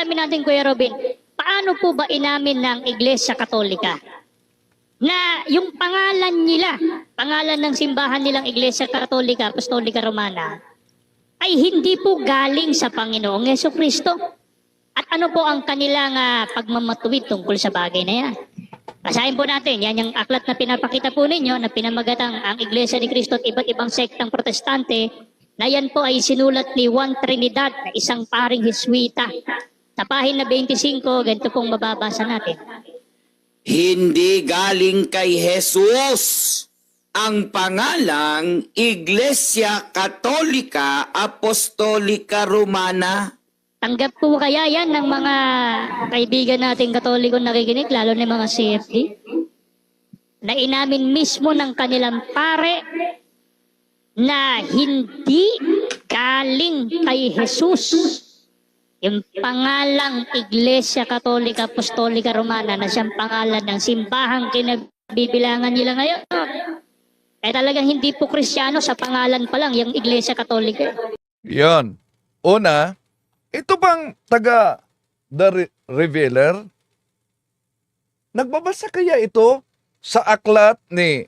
alamin natin, Kuya Robin, paano po ba inamin ng Iglesia Katolika na yung pangalan nila, pangalan ng simbahan nilang Iglesia Katolika, Apostolika Romana, ay hindi po galing sa Panginoong Jesucristo? At ano po ang kanilang pagmamatuwid tungkol sa bagay na yan? Basahin po natin, yan yung aklat na pinapakita po ninyo na pinamagatang ang Iglesia ni Cristo at iba't ibang sektang protestante, na yan po ay sinulat ni Juan Trinidad na isang paring Hiswita. Sa pahina 25, ganito pong mababasa natin. Hindi galing kay Jesus ang pangalang Iglesia Katolika Apostolika Romana. Tanggap po kaya yan ng mga kaibigan nating Katoliko nakikinig, lalo na mga CFD, na inamin mismo ng kanilang pare na hindi galing kay Jesus yung pangalang Iglesia Katolika Apostolika Romana na siyang pangalan ng simbahang kinagbibilangan nila ngayon. Eh talagang hindi po Kristiyano sa pangalan pa lang yung Iglesia Katolika. Yan. Una, ito bang taga The Revealer? Nagbabasa kaya ito sa aklat ni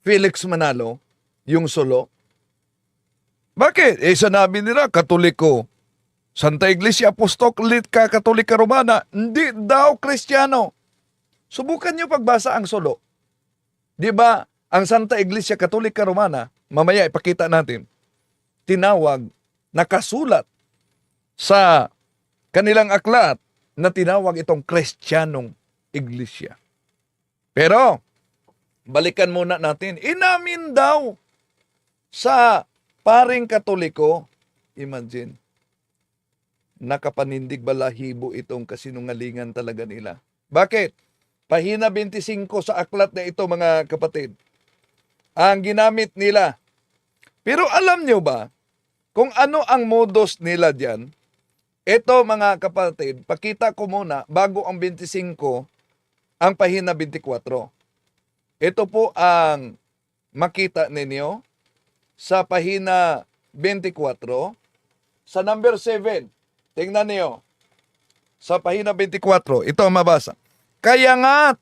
Felix Manalo, yung sulo? Bakit? Sanabi nila, Katoliko. Santa Iglesia Apostolika Katolika Romana, hindi daw Kristiyano. Subukan niyo pagbasa ang sulo. Di ba, ang Santa Iglesia Katolika Romana, mamaya ipakita natin, tinawag, nakasulat sa kanilang aklat na tinawag itong Kristiyanong Iglesia. Pero, balikan muna natin, inamin daw sa paring Katoliko, imagine, nakapanindig balahibo itong kasinungalingan talaga nila. Bakit? Pahina 25 sa aklat na ito, mga kapatid, ang ginamit nila. Pero alam nyo ba kung ano ang modus nila dyan? Ito, mga kapatid, pakita ko muna bago ang 25, ang pahina 24. Ito po ang makita ninyo sa pahina 24, sa number 7. Tingnan niyo. Sa pahina 24, ito ang mabasa. Kaya nga,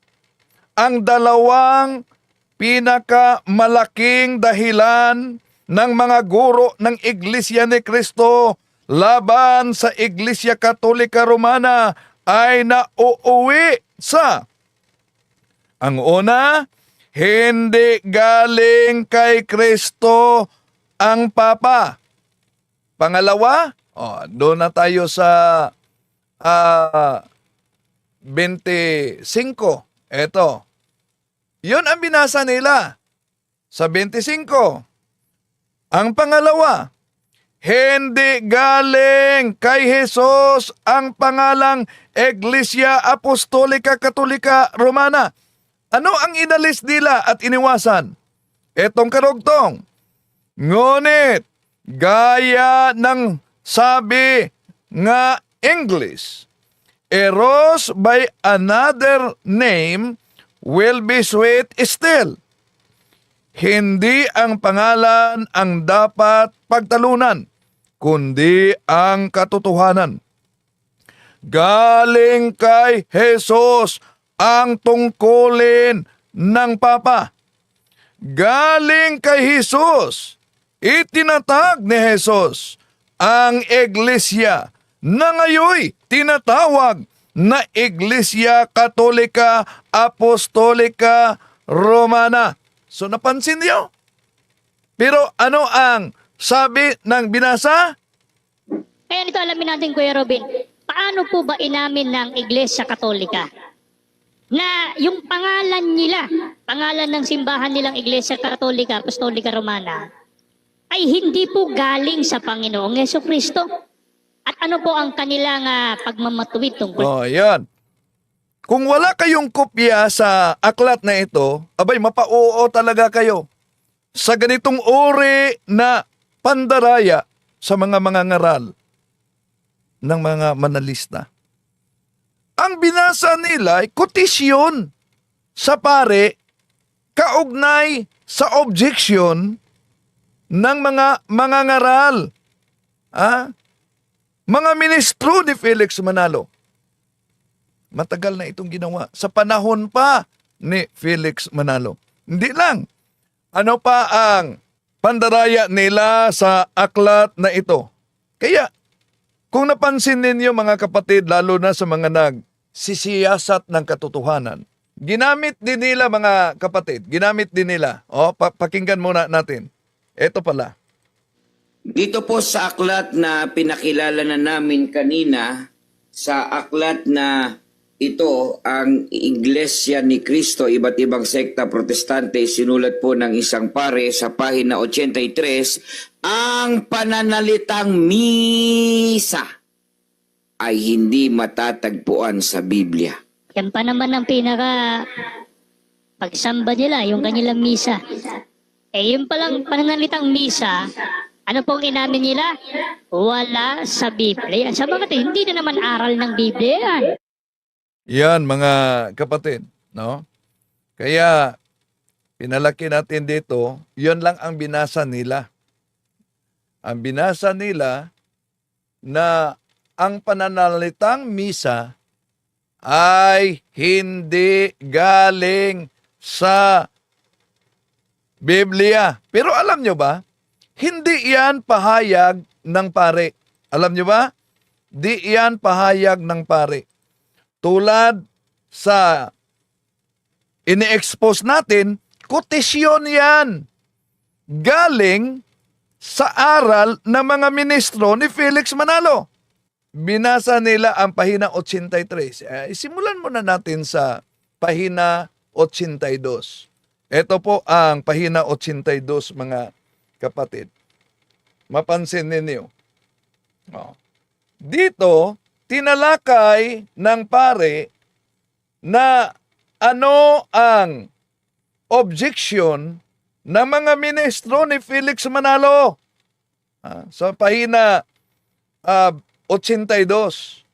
ang dalawang pinakamalaking dahilan ng mga guro ng Iglesia ni Cristo laban sa Iglesia Katolika Romana ay nauuwi sa: ang una, hindi galing kay Kristo ang Papa. Pangalawa, doon na tayo sa 25. Ito. Yun ang binasa nila. Sa 25. Ang pangalawa, hindi galing kay Jesus ang pangalang Iglesia Apostolika Katolika Romana. Ano ang inalis nila at iniwasan? Etong karugtong. Ngunit, gaya ng sabi nga English, eros by another name will be sweet still. Hindi ang pangalan ang dapat pagtalunan, kundi ang katotohanan. Galing kay Jesus ang tungkulin ng Papa. Galing kay Jesus, itinatag ni Jesus ang Iglesia na ngayoy tinatawag na Iglesia Katolika Apostolika Romana. So napansin niyo? Pero ano ang sabi ng binasa? Kaya nito alamin natin, Kuya Robin, paano po ba inamin ng Iglesia Katolika na yung pangalan nila, pangalan ng simbahan nilang Iglesia Katolika Apostolika Romana, ay hindi po galing sa Panginoong Jesucristo? At ano po ang kanilang pagmamatuwid tungkol? Yan. Kung wala kayong kopya sa aklat na ito, abay mapauo talaga kayo sa ganitong uri na pandaraya sa mga ngaral ng mga manalista. Ang binasa nila ay kotisyon sa pare kaugnay sa objection ng mga ngaral. mga ministro ni Felix Manalo. Matagal na itong ginawa. Sa panahon pa ni Felix Manalo. Hindi lang. Ano pa ang pandaraya nila sa aklat na ito? Kaya, kung napansin ninyo mga kapatid, lalo na sa mga nagsisiyasat ng katotohanan, ginamit din nila mga kapatid, ginamit din nila. Pakinggan muna natin. Ito pala. Dito po sa aklat na pinakilala na namin kanina, sa aklat na ito, ang Iglesia ni Cristo, iba't ibang sekta protestante, sinulat po ng isang pare sa pahina 83, ang pananalitang misa ay hindi matatagpuan sa Biblia. Yan pa naman ang pinaka pagsamba nila, yung kanilang misa. Yun palang pananalitang misa, ano pong inamin nila? Wala sa Biblia. Sa mga hindi na naman aral ng Biblia yan. Yan mga kapatid, no? Kaya pinalaki natin dito, yun lang ang binasa nila. Ang binasa nila na ang pananalitang misa ay hindi galing sa Biblia. Pero alam nyo ba, hindi yan pahayag ng pare. Alam nyo ba? Di yan pahayag ng pare. Tulad sa ini-expose natin, kotisyon yan. Galing sa aral ng mga ministro ni Felix Manalo. Binasa nila ang pahina 83. Isimulan muna natin sa pahina 82. Ito po ang pahina 82 mga kapatid. Mapansin ninyo. Dito, tinalakay ng pare na ano ang objection ng mga ministro ni Felix Manalo. Sa pahina 82.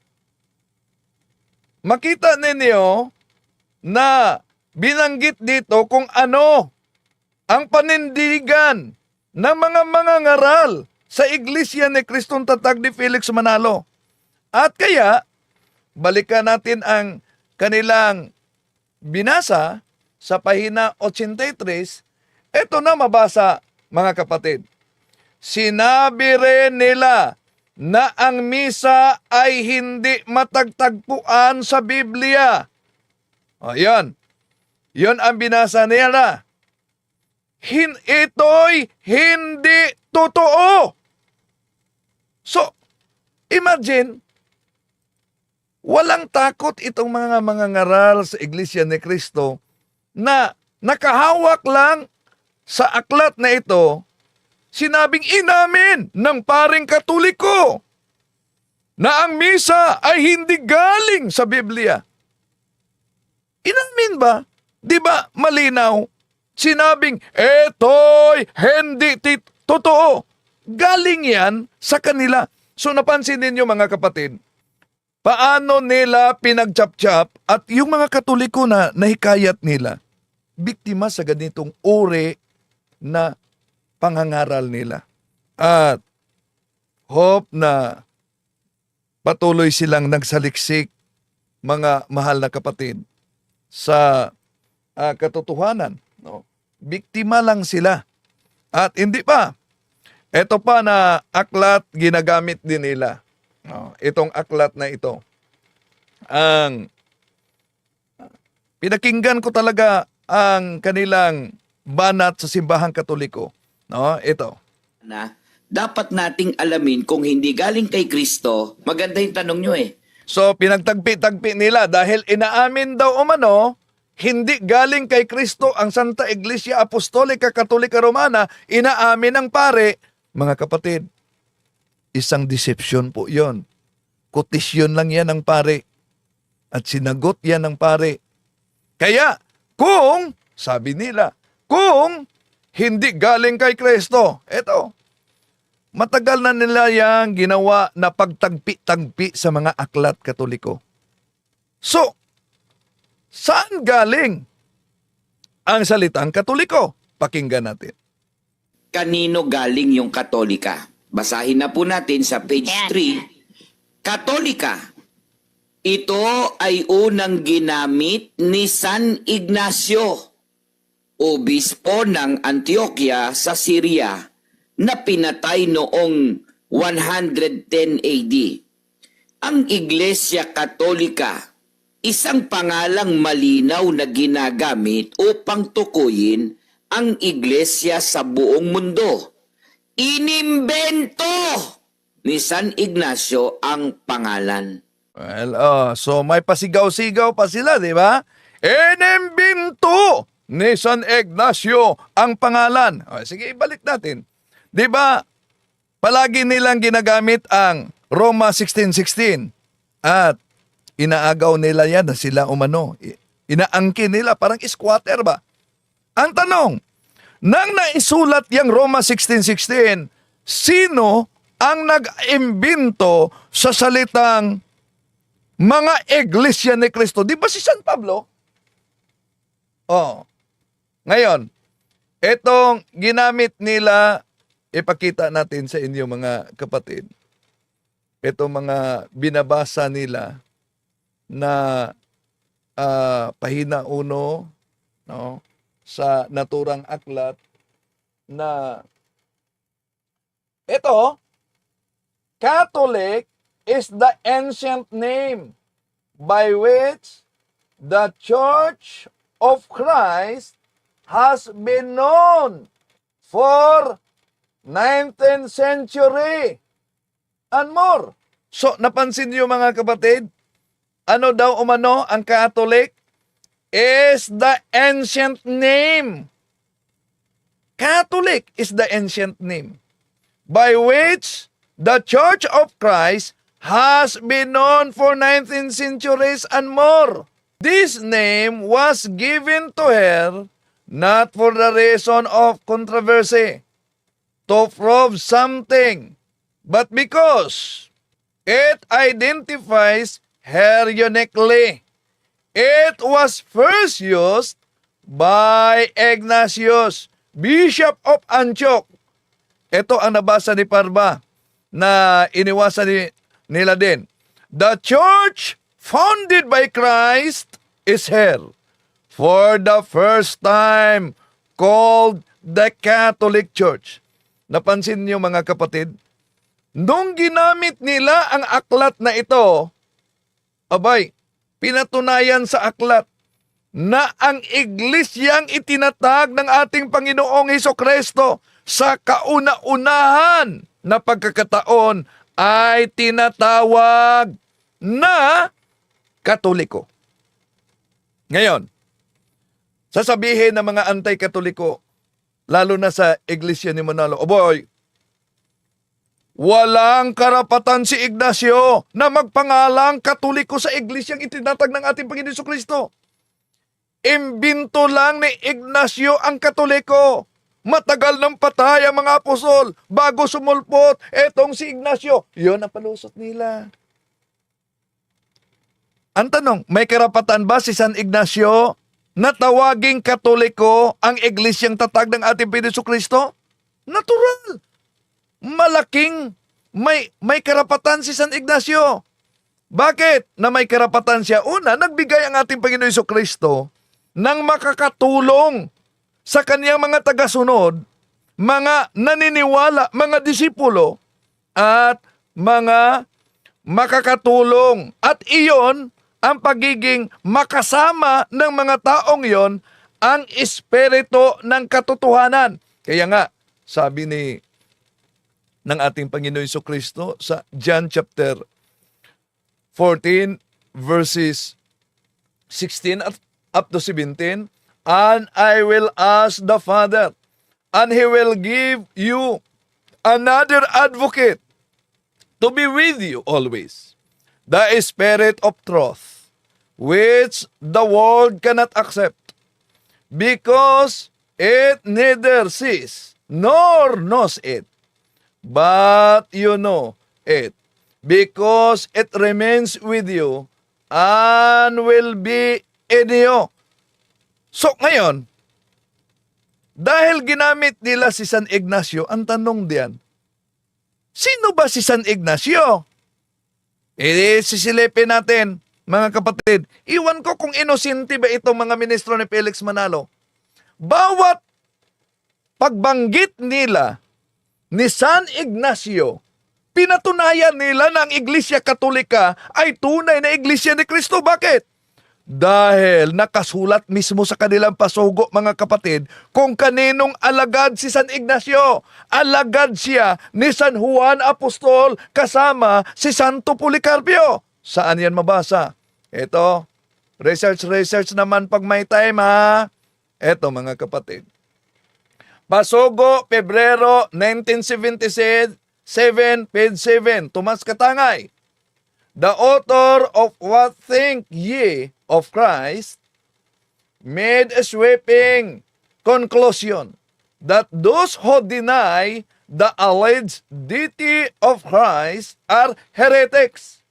Makita ninyo na binanggit dito kung ano ang panindigan ng mga mangangaral sa Iglesia ni Cristong Tatag ni Felix Manalo. At kaya, balikan natin ang kanilang binasa sa pahina 83. Ito na mabasa mga kapatid. Sinabi rin nila na ang misa ay hindi matagtagpuan sa Biblia. Yan. Yan ang binasa nila. Ito'y hindi totoo. So, imagine, walang takot itong mga mangangaral sa Iglesia ni Cristo na nakahawak lang sa aklat na ito, sinabing inamin ng paring Katoliko na ang misa ay hindi galing sa Biblia. Inamin ba? Di ba malinaw? Sinabing, eto'y hindi totoo. Galing yan sa kanila. So napansin ninyo mga kapatid, paano nila pinagchap-chap at yung mga Katoliko na nahikayat nila, biktima sa ganitong uri na pangangaral nila. At hope na patuloy silang nagsaliksik, mga mahal na kapatid, sa katotohanan. No? Biktima lang sila. At hindi pa. Ito pa na aklat ginagamit din nila. No? Itong aklat na ito. Ang pinakinggan ko talaga ang kanilang banat sa simbahang Katoliko. No? Ito. Dapat nating alamin kung hindi galing kay Kristo, maganda yung tanong nyo eh. So, pinagtagpi-tagpi nila dahil inaamin daw umano, hindi galing kay Kristo ang Santa Iglesia Apostolika Katolika Romana, inaamin ng pare. Mga kapatid, isang deception po yon. Kotisyon lang yan ng pare. At sinagot yan ng pare. Kaya, kung, sabi nila, kung hindi galing kay Kristo, eto, matagal na nila yang ginawa na pagtagpi-tagpi sa mga aklat Katoliko. So, saan galing ang salitang Katoliko? Pakinggan natin. Kanino galing yung Katolika? Basahin na po natin sa page Ayan. 3. Katolika. Ito ay unang ginamit ni San Ignacio, obispo ng Antioquia sa Syria, na pinatay noong 110 AD. Ang Iglesia Katolika, isang pangalang malinaw na ginagamit upang tukuyin ang iglesia sa buong mundo. Inimbento ni San Ignacio ang pangalan. Well, so may pasigaw-sigaw pa sila, di ba? Inimbento ni San Ignacio ang pangalan. Sige, ibalik natin. Di ba, palagi nilang ginagamit ang Roma 16:16 at inaagaw nila yan na sila umano. Inaangkin nila, parang squatter ba? Ang tanong, nang naisulat yung Roma 16:16, sino ang nag-imbento sa salitang mga iglesia ni Cristo? Di ba si San Pablo? Ngayon, itong ginamit nila, ipakita natin sa inyo mga kapatid. Ito mga binabasa nila na pahina 1, no, sa naturang aklat na ito, Catholic is the ancient name by which the Church of Christ has been known for 19th century and more. So, napansin niyo mga kapatid, ano daw umano ang Catholic? Is the ancient name. Catholic is the ancient name by which the Church of Christ has been known for 19 centuries and more. This name was given to her not for the reason of controversy, to prove something, but because it identifies her uniquely. It was first used by Ignatius, Bishop of Antioch. Ito ang nabasa ni Parba na iniwasan nila din. The church founded by Christ is here for the first time called the Catholic Church. Napansin niyo mga kapatid? Nung ginamit nila ang aklat na ito, abay, pinatunayan sa aklat na ang iglesyang itinatag ng ating Panginoong Hesukristo sa kauna-unahan na pagkakataon ay tinatawag na Katoliko. Ngayon, sasabihin ng mga anti-Katoliko, lalo na sa iglesia ni Manalo, oboy, walang karapatan si Ignacio na magpangalang Katoliko sa iglesyang itinatag ng ating Panginoon Jesucristo. Imbento lang ni Ignacio ang Katoliko. Matagal nang patay ang mga apostol bago sumulpot etong si Ignacio. Yun ang palusot nila. Ang tanong, may karapatan ba si San Ignacio na tawaging Katoliko ang iglesyang tatag ng ating Panginoon Jesucristo? Natural. Malaking may karapatan si San Ignacio. Bakit na may karapatan siya? Una, nagbigay ang ating Panginoon Jesucristo ng makakatulong sa kaniyang mga tagasunod, mga naniniwala, mga disipulo, at mga makakatulong. At iyon, ang pagiging makasama ng mga taong yon, ang espiritu ng katotohanan. Kaya nga, sabi ng ating Panginoon Jesucristo sa John chapter 14 verses 16 up to 17, and I will ask the Father, and He will give you another advocate to be with you always, the Spirit of truth, which the world cannot accept, because it neither sees nor knows it. But you know it, because it remains with you and will be in you. So ngayon, dahil ginamit nila si San Ignacio, ang tanong diyan, sino ba si San Ignacio? Sisilipin natin, mga kapatid. Iwan ko kung inosente ba itong mga ministro ni Felix Manalo. Bawat pagbanggit nila ni San Ignacio, pinatunayan nila na ang Iglesia Katolika ay tunay na Iglesia ni Kristo. Bakit? Dahil nakasulat mismo sa kanilang pasugo, mga kapatid, kung kaninong alagad si San Ignacio. Alagad siya ni San Juan Apostol kasama si Santo Policarpio. Saan yan mabasa? Ito, research naman pag may time, ha? Ito, mga kapatid. Pasugo, Pebrero 1977, page 7, Tomas Katangay. The author of What Think Ye of Christ made a sweeping conclusion that those who deny the alleged deity of Christ are heretics.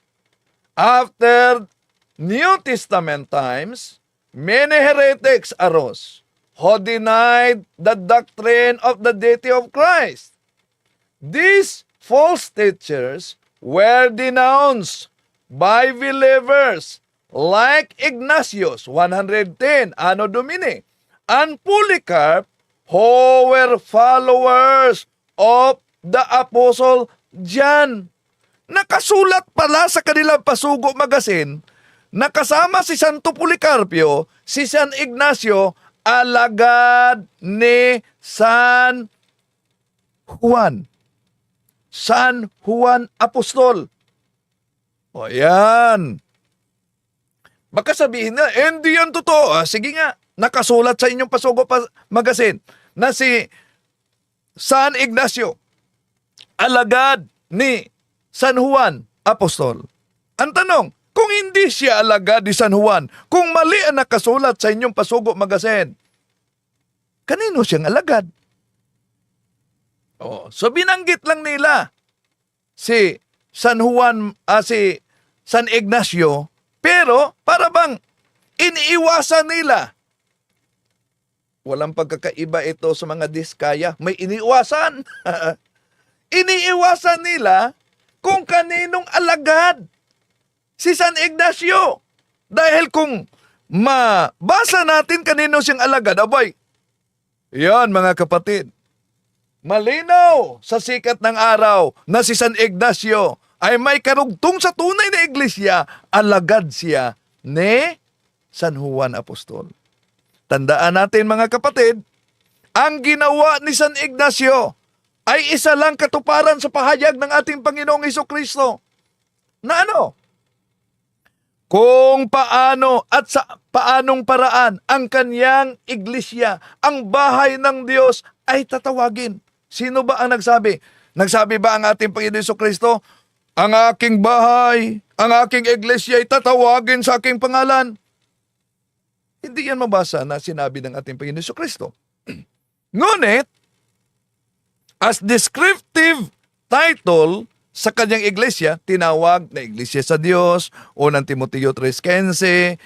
After New Testament times, many heretics arose who denied the doctrine of the deity of Christ. These false teachers were denounced by believers like Ignatius, 110, Anno Domini, and Polycarp, who were followers of the Apostle John. Nakasulat pala sa kanilang pasugo magazine, nakasama si Santo Policarpio, si San Ignacio, alagad ni San Juan. San Juan Apostol. O yan. Baka sabihin na, hindi yan totoo. Sige nga, nakasulat sa inyong pasugo magazine na si San Ignacio, alagad ni San Juan Apostol. Ang tanong, kung hindi siya alagad ni San Juan, kung mali ang nakasulat sa inyong pasugo magazine, kanino siyang alagad? So binanggit lang nila si San Juan, si San Ignacio, pero para bang iniiwasan nila. Walang pagkakaiba ito sa mga diskaya. May iniiwasan. Iniiwasan nila kung kaninong alagad si San Ignacio. Dahil kung mabasa natin kanino siyang alagad, abay, yan mga kapatid, malinaw sa sikat ng araw na si San Ignacio ay may karugtong sa tunay na iglesia, alagad siya ni San Juan Apostol. Tandaan natin mga kapatid, ang ginawa ni San Ignacio ay isa lang katuparan sa pahayag ng ating Panginoong Hesukristo. Na ano? Kung paano at sa paanong paraan ang kanyang iglesia, ang bahay ng Diyos ay tatawagin. Sino ba ang nagsabi? Nagsabi ba ang ating Panginoon Hesukristo, ang aking bahay, ang aking iglesia ay tatawagin sa aking pangalan? Hindi yan mabasa na sinabi ng ating Panginoon Hesukristo. Ngunit, as descriptive title sa kanyang iglesia, tinawag na Iglesia sa Diyos, unang Timoteo 3:15,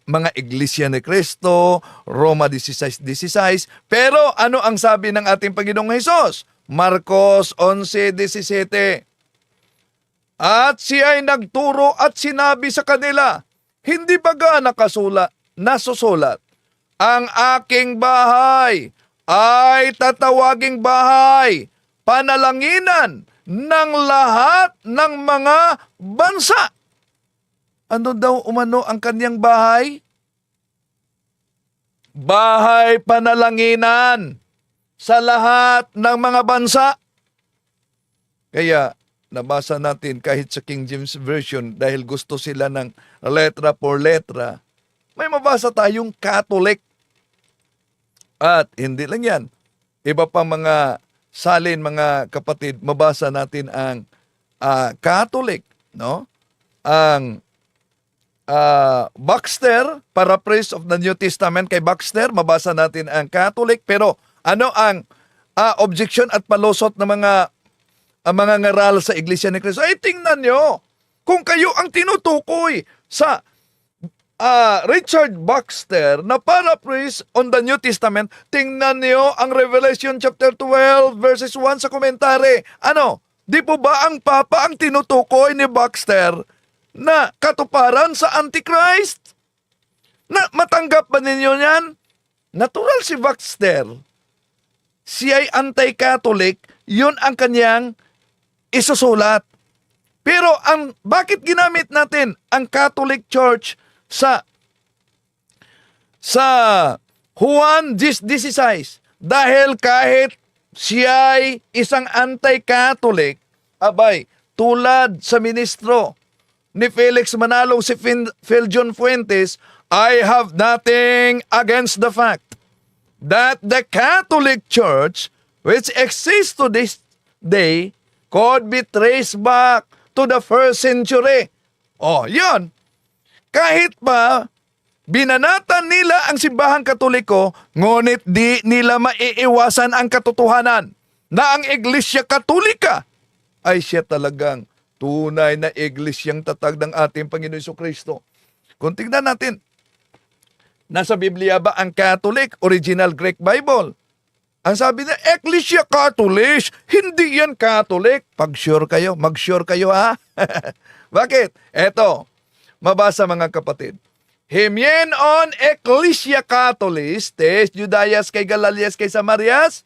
mga Iglesia ni Cristo, Roma 16:16. Pero ano ang sabi ng ating Panginoong Hesus? Marcos 11:17. At siya ay nagturo at sinabi sa kanila, hindi baga nasusulat, ang aking bahay ay tatawaging bahay, panalanginan ng lahat ng mga bansa. Ano daw umano ang kanyang bahay? Bahay panalanginan sa lahat ng mga bansa. Kaya nabasa natin kahit sa King James Version dahil gusto sila ng letra por letra, may mabasa tayong Catholic. At hindi lang yan. Iba pa mga salin, mga kapatid, mabasa natin ang Catholic, no? Ang Baxter, paraphrase of the New Testament kay Baxter, mabasa natin ang Catholic. Pero ano ang objection at palusot ng mga ngaral sa Iglesia ni Cristo? Ay, tingnan nyo, kung kayo ang tinutukoy sa Richard Baxter na paraphrase on the New Testament, tingnan nyo ang Revelation chapter 12 verses 1 sa komentary. Ano? Di po ba ang Papa ang tinutukoy ni Baxter na katuparan sa Antichrist? Na matanggap ba ninyo yan? Natural si Baxter. Siya ay anti-Catholic, yun ang kanyang isusulat. Pero bakit ginamit natin ang Catholic Church sa Juan 10:16? Dahil kahit siya ay isang anti-Catholic, abay, tulad sa ministro ni Felix Manalong si Phil John Fuentes, I have nothing against the fact that the Catholic Church, which exists to this day, could be traced back to the 1st century. Oh, yun. Kahit pa binanatan nila ang simbahang Katoliko, ngunit di nila maiiwasan ang katotohanan na ang Iglesia Katolika ay siya talagang tunay na iglesyang tatag ng ating Panginoon Jesucristo. Kung tingnan natin, nasa Biblia ba ang Catholic, original Greek Bible? Ang sabi na, Ecclesia Catholic, hindi yan Catholic. Mag-sure kayo ha. Bakit? Eto, mabasa mga kapatid. Himyenon Ecclesia Catholis, tes Judayas kay Galalias kay Samarias.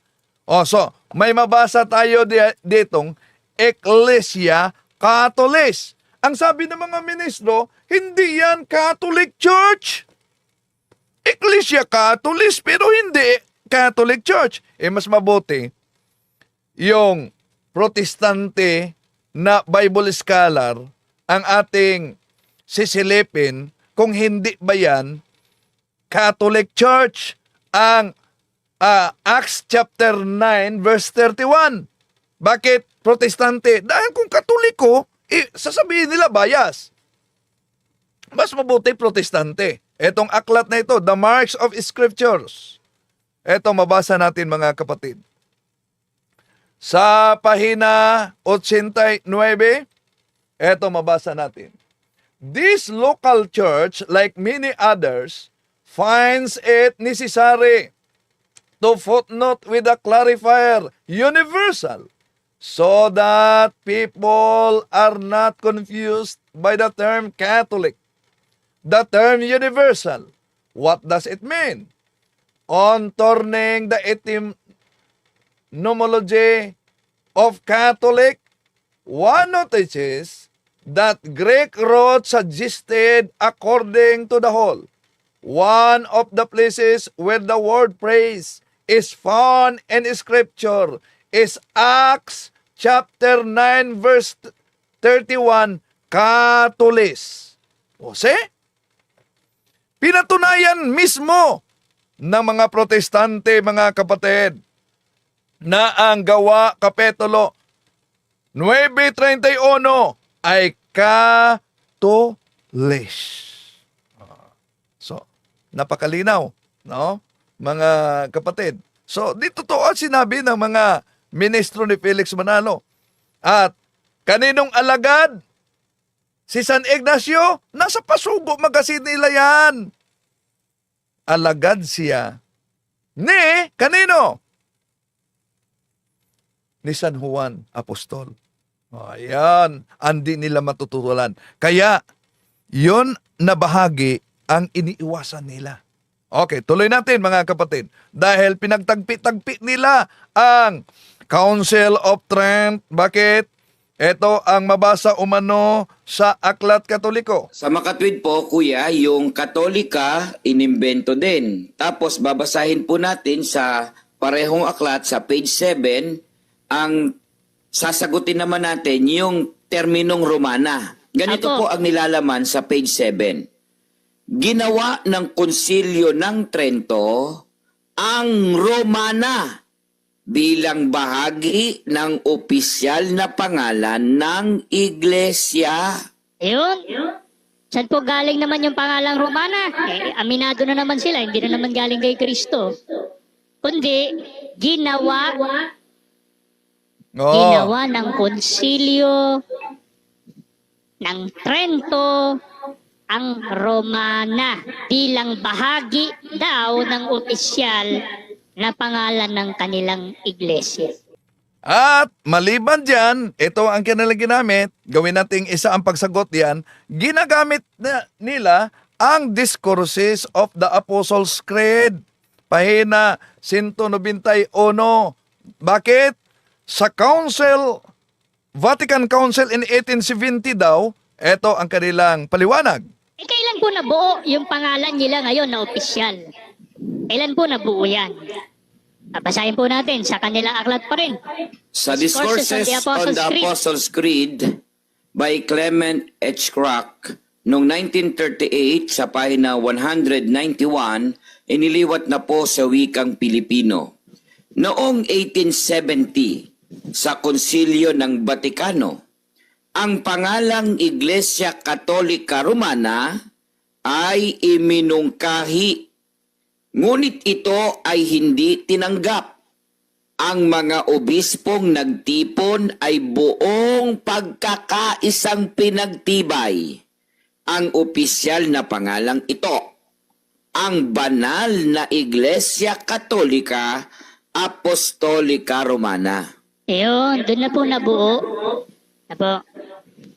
So, may mabasa tayo ditong Ecclesia Catholis. Ang sabi ng mga ministro, hindi yan Catholic Church. Ecclesia Catholis, pero hindi Catholic Church. Mas mabuti, yung protestante na Bible scholar ang ating sisilipin kung hindi ba yan Catholic Church. Ang Acts chapter 9 verse 31. Bakit protestante? Dahil kung Katoliko, sasabihin nila bias. Mas mabuti protestante. Etong aklat na ito, The Marks of Scriptures. Eto, mabasa natin mga kapatid. Sa pahina 89, eto mabasa natin. This local church, like many others, finds it necessary to footnote with a clarifier universal so that people are not confused by the term Catholic. The term universal, what does it mean? On turning the etymology of Catholic, one notices that Greek roots suggested according to the whole. One of the places where the word praise is found in Scripture is Acts chapter 9 verse 31, Catholis. O pinatunayan mismo ng mga protestante, mga kapatid, na ang gawa kapitulo 9:31 ay Catholis. So, napakalinaw, no? Mga kapatid. So, dito to ang sinabi ng mga ministro ni Felix Manalo. At kaninong alagad? Si San Ignacio, nasa Pasugo Magazine nila yan. Alagad siya. Ni, kanino? Ni San Juan Apostol. Ayan, andi nila matututulan. Kaya, yon na bahagi ang iniiwasan nila. Okay, tuloy natin mga kapatid. Dahil pinagtagpi-tagpi nila ang Council of Trent. Bakit? Ito ang mabasa umano sa Aklat Katoliko. Sa makatwid po, kuya, yung Katolika, inimbento din. Tapos babasahin po natin sa parehong aklat sa page 7, ang sasagutin naman natin yung terminong Romana. Ganito Apo. po ang nilalaman sa page 7. Ginawa ng Konsilyo ng Trento ang Romana bilang bahagi ng opisyal na pangalan ng Iglesia. Yun. Saan po galing naman yung pangalang Romana? Aminado na naman sila, hindi na naman galing kay Kristo. Kundi, ginawa ng konsilyo ng Trento ang Romana bilang bahagi daw ng opisyal na pangalan ng kanilang iglesia. At maliban dyan, ito ang kanilang ginamit, gawin nating isa ang pagsagot yan, ginagamit nila ang Discourses of the Apostles' Creed. Pahina 191. Bakit? Sa Vatican Council in 1870 daw, ito ang kanilang paliwanag. Kailan po nabuo yung pangalan nila ngayon na opisyal? Kailan po nabuo yan? Basahin po natin sa kanilang aklat pa rin. Sa Discourses on the Apostles' Creed by Clement H. Crack noong 1938 sa pahina 191, iniliwat na po sa wikang Pilipino. Noong 1870, sa Konsilyo ng Batikano, ang pangalang Iglesia Katolika Romana ay iminungkahi. Ngunit ito ay hindi tinanggap. Ang mga obispong nagtipon ay buong pagkakaisang pinagtibay ang opisyal na pangalang ito, ang banal na Iglesia Katolika Apostolika Romana. Ayun, doon na po nabuo.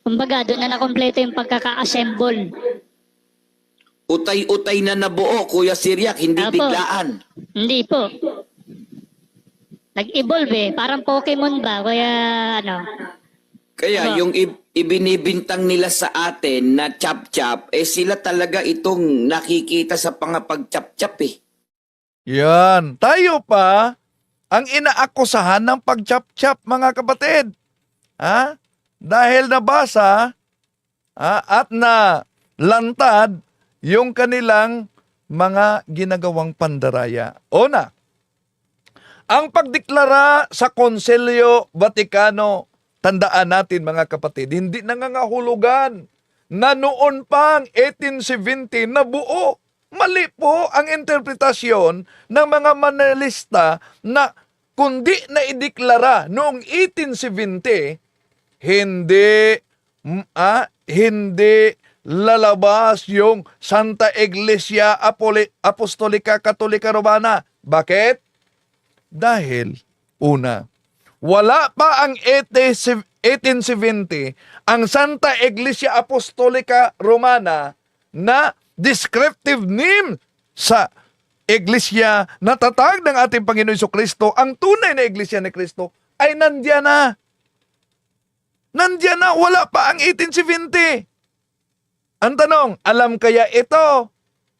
Kumbaga, doon na nakompleto yung pagkaka-assemble. Utay-utay na nabuo, Kuya Siriac, hindi Apo. biglaan. Hindi po. Nag-evolve parang Pokemon ba? Kaya Kaya Apo. yung ibinibintang nila sa atin na chap-chap, sila talaga itong nakikita sa pag-chap-chap Yan. Tayo pa ang inaakusahan ng pag-chap-chap, mga kapatid. Dahil nabasa at na lantad yung kanilang mga ginagawang pandaraya. Una, ang pagdeklara sa Konsilyo Vaticano, tandaan natin mga kapatid, hindi nangangahulugan na noon pang 1870 nabuo. Mali po ang interpretasyon ng mga manalista na kundi na ideklara noong 1870, hindi lalabas yung Santa Iglesia Apostolica Katolika Romana. Bakit? Dahil, una, wala pa ang 1870 ang Santa Iglesia Apostolica Romana na descriptive name sa Iglesia na tatag ng ating Panginoon Jesucristo. Ang tunay na Iglesia ni Kristo ay nandiyan na. Nandiyan na, wala pa ang 1870. Ang tanong, alam kaya ito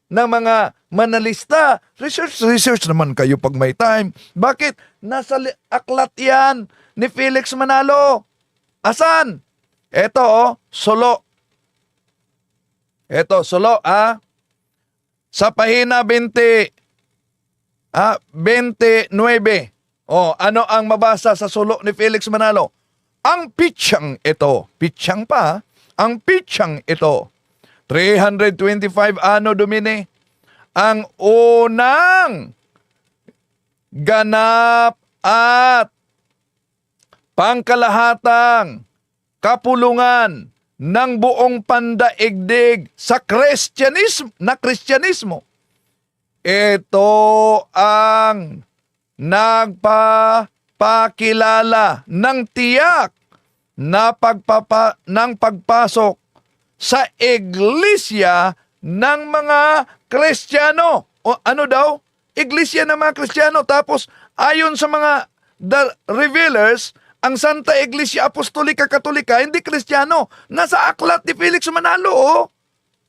ng mga manalista? Research naman kayo pag may time. Bakit? Nasa aklat yan ni Felix Manalo. Asan? Ito, Solo. Ito, Solo, sa pahina 29. Ano ang mabasa sa Solo ni Felix Manalo? Ang pitsang ito, pitsang pa, ang pitsang ito, 325 Anno Domini, ang unang ganap at pangkalahatang kapulungan ng buong pandaigdig sa Kristyanismo. Ito ang nagpapakilala ng tiyak na ng pagpasok sa Iglesia ng mga Kristiyano. O ano daw? Iglesia ng mga Kristiyano. Tapos ayon sa mga revealers, ang Santa Iglesia Apostolica Katolika hindi Kristiyano. Nasa aklat ni Felix Manalo.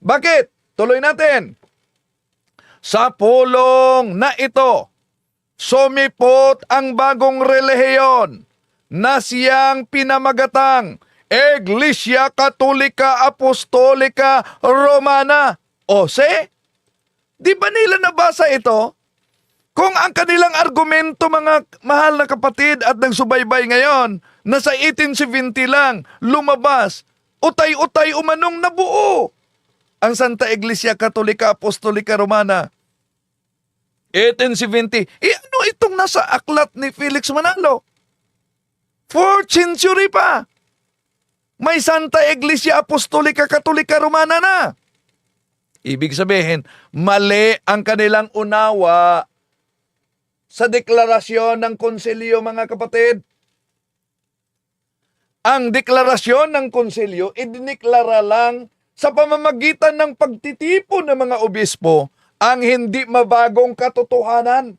Bakit? Tuloy natin. Sa pulong na ito, sumipot ang bagong relihiyon na siyang pinamagatang Iglesia Katolika Apostolica Romana. O di ba nila nabasa ito? Kung ang kanilang argumento, mga mahal na kapatid at nagsubaybay ngayon, na sa 1870 lang lumabas, utay-utay umanong nabuo ang Santa Iglesia Katolika Apostolica Romana. 1870. Ano itong nasa aklat ni Felix Manalo? 4th century pa. May Santa Iglesia Apostolica Katolika Romana na. Ibig sabihin, mali ang kanilang unawa sa deklarasyon ng konsilyo, mga kapatid. ang deklarasyon ng konsilyo, idiniklara lang sa pamamagitan ng pagtitipon ng mga obispo ang hindi mabagong katotohanan.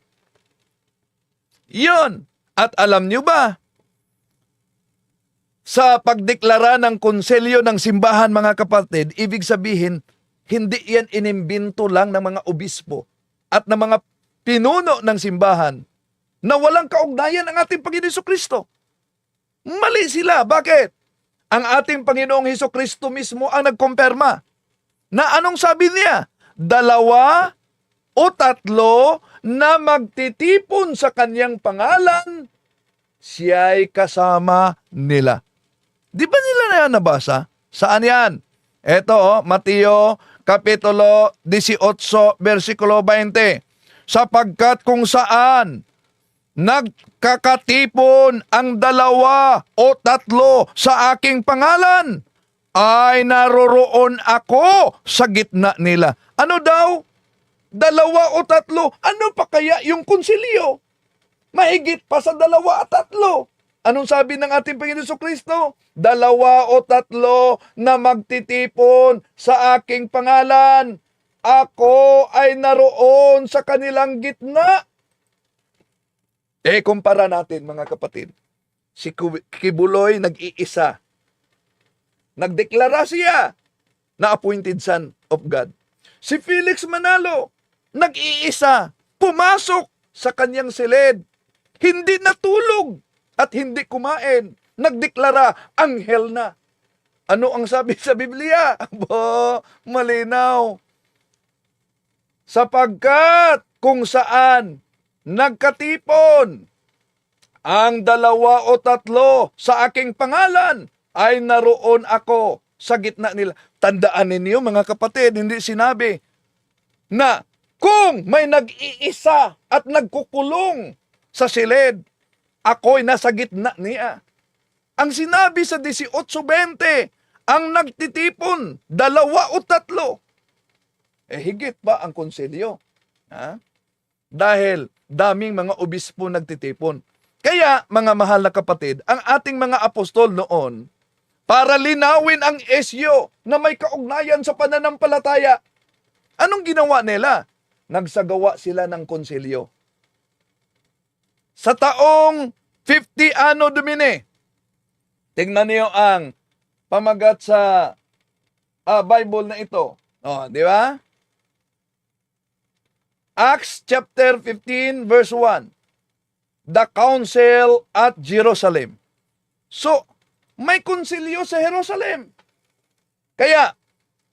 Yun. At alam nyo ba, sa pagdeklara ng konselyo ng simbahan, mga kapatid, ibig sabihin, hindi yan inimbinto lang ng mga obispo at ng mga pinuno ng simbahan na walang kaugnayan ang ating Panginoong Hesukristo. Mali sila. Bakit? Ang ating Panginoong Hesukristo mismo ang nagkumpirma na anong sabi niya? 2 o 3 na magtitipon sa kanyang pangalan, siya'y kasama nila. Di ba nila na yan nabasa? Saan yan? Ito, Mateo, Kapitulo 18, versikulo 20. Sapagkat kung saan nagkakatipon ang 2 o 3 sa aking pangalan, ay naroroon ako sa gitna nila. Ano daw? 2 o 3. Ano pa kaya yung konsilyo? Mahigit pa sa 2 at 3. Anong sabi ng ating Panginoon Jesucristo? 2 o 3 na magtitipon sa aking pangalan, ako ay naroon sa kanilang gitna. Kumpara natin, mga kapatid. Si Kibuloy nag-iisa. Nagdeklara siya na appointed son of God. Si Felix Manalo, nag-iisa. Pumasok sa kanyang silid. Hindi natulog at hindi kumain. Nagdeklara, anghel na. Ano ang sabi sa Biblia? Aba, malinaw. Sapagkat kung saan nagkatipon ang 2 o 3 sa aking pangalan, ay naroon ako sa gitna nila. Tandaan ninyo, mga kapatid, hindi sinabi na kung may nag-iisa at nagkukulong sa silid, ako'y nasa gitna niya. Ang sinabi sa 18:20, ang nagtitipon, 2 o 3. Higit ba ang konsilyo? Ha? Dahil daming mga obispo nagtitipon. Kaya, mga mahal na kapatid, ang ating mga apostol noon, para linawin ang isyu na may kaugnayan sa pananampalataya, anong ginawa nila? Nagsagawa sila ng konsilyo. Sa taong 50 Anno Domini, tingnan niyo ang pamagat sa Bible na ito. Di ba? Acts chapter 15 verse 1. The council at Jerusalem. So, may konsilyo sa Jerusalem. Kaya,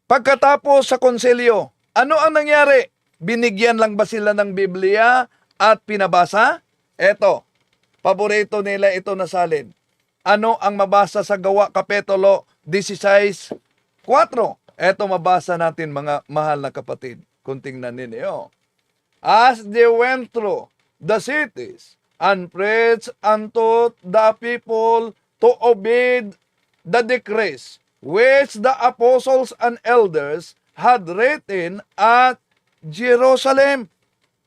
pagkatapos sa konsilyo, ano ang nangyari? Binigyan lang ba sila ng Biblia at pinabasa? Eto, paborito nila ito na salin. Ano ang mabasa sa Gawa Kapitulo 16:4? Eto mabasa natin, mga mahal na kapatid. Kung tingnan ninyo. As they went through the cities and preached unto the people to obey the decrees which the apostles and elders had written at Jerusalem.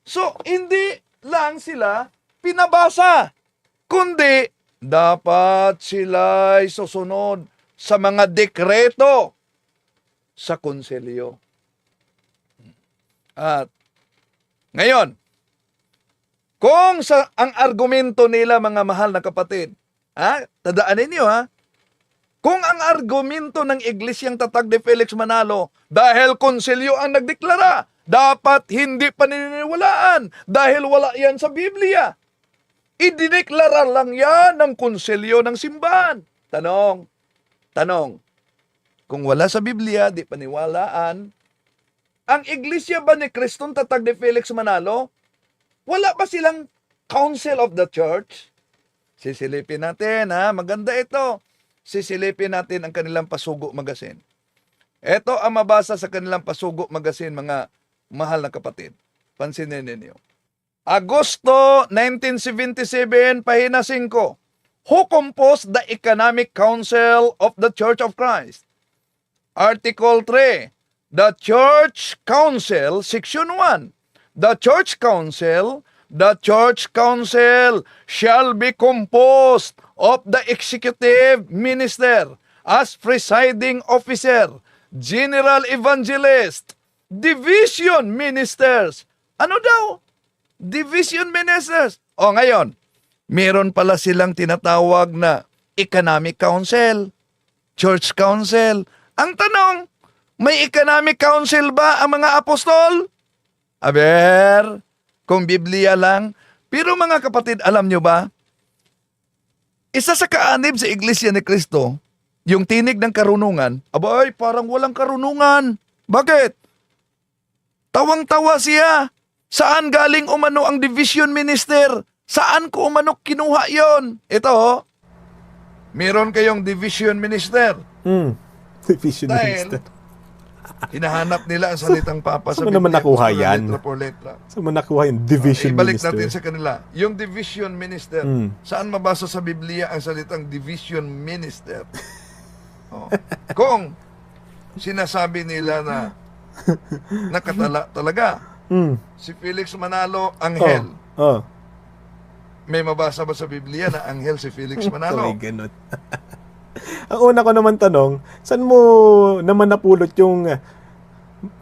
So, hindi lang sila pinabasa, kundi dapat sila'y susunod sa mga dekreto sa konsilyo. At ngayon, kung ang argumento nila, mga mahal na kapatid, tandaan ninyo, kung ang argumento ng Iglesyang Tatag de Felix Manalo, dahil konsilyo ang nagdeklara, dapat hindi paniniwalaan dahil wala yan sa Biblia. Idineklara lang yan ng konsilyo ng simbahan. Tanong, kung wala sa Biblia, di paniwalaan, ang Iglesia ba ni Kristong Tatag de Felix Manalo, wala ba silang Council of the Church? Sisilipin natin, maganda ito. Sisilipin natin ang kanilang Pasugo Magazine. Ito ang mabasa sa kanilang Pasugo Magazine, mga mahal na kapatid. Pansinin ninyo. Agosto 1977, pahina 5. Who composed the Economic Council of the Church of Christ? Article 3. The Church Council, Section 1. The Church Council the church council shall be composed of the executive minister as presiding officer, general evangelist, division ministers. Ano daw? Division ministers. O ngayon, meron pala silang tinatawag na economic council, church council. Ang tanong, may economic council ba ang mga apostol? Aber, kung Biblia lang. Pero mga kapatid, alam nyo ba? Isa sa kaanib sa Iglesia ni Cristo, yung tinig ng karunungan, abay, parang walang karunungan. Bakit? Tawang-tawa siya. Saan galing umano ang division minister? Saan ko umano kinuha yon? Ito, meron kayong division minister. Division Dahil, minister. hinahanap nila ang salitang Papa sa Saan mo naman Biblia, nakuha gusto na yan? letra por letra. Saan mo nakuha yung division Ibalik minister? natin sa kanila. Yung division minister, saan mabasa sa Biblia ang salitang division minister? Oh. Kung sinasabi nila na nakatala talaga, si Felix Manalo, anghel. Oh. May mabasa ba sa Biblia na anghel si Felix Manalo? May ganun. Ang una ko naman tanong, saan mo naman napulot yung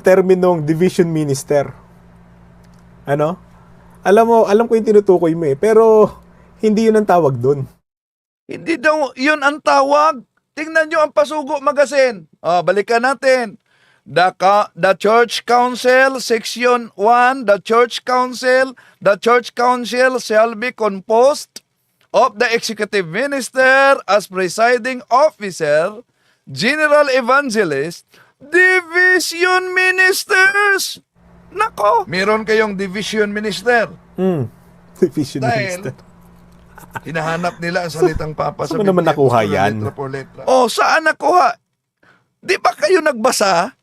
terminong division minister? Ano? Alam ko yung tinutukoy mo pero hindi yun ang tawag doon. Hindi daw yun ang tawag. Tingnan nyo ang Pasugo Magazine. Balikan natin. The Church Council, Section 1, the Church Council shall be composed of the Executive Minister as presiding officer, General Evangelist, Division Ministers. Nako, meron kayong Division Minister. Division Dahil, minister. hinahanap nila ang salitang Papa sa Saan mo naman Biblia, nakuha gusto na yan? letra por letra. Saan nakuha? Di ba kayo nagbasa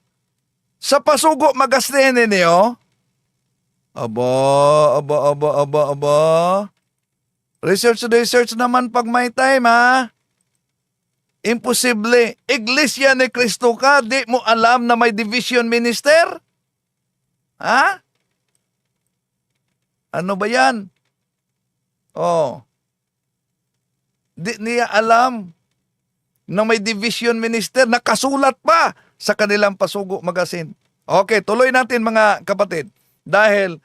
sa Pasugo Magazine niyo? Aba. Research naman pag may time, ha? Imposible. Iglesia ni Cristo ka, di mo alam na may division minister? Ha? Ano ba yan? Di niya alam na may division minister, nakasulat pa sa kanilang Pasugo Magazine. Okay, tuloy natin mga kapatid. Dahil,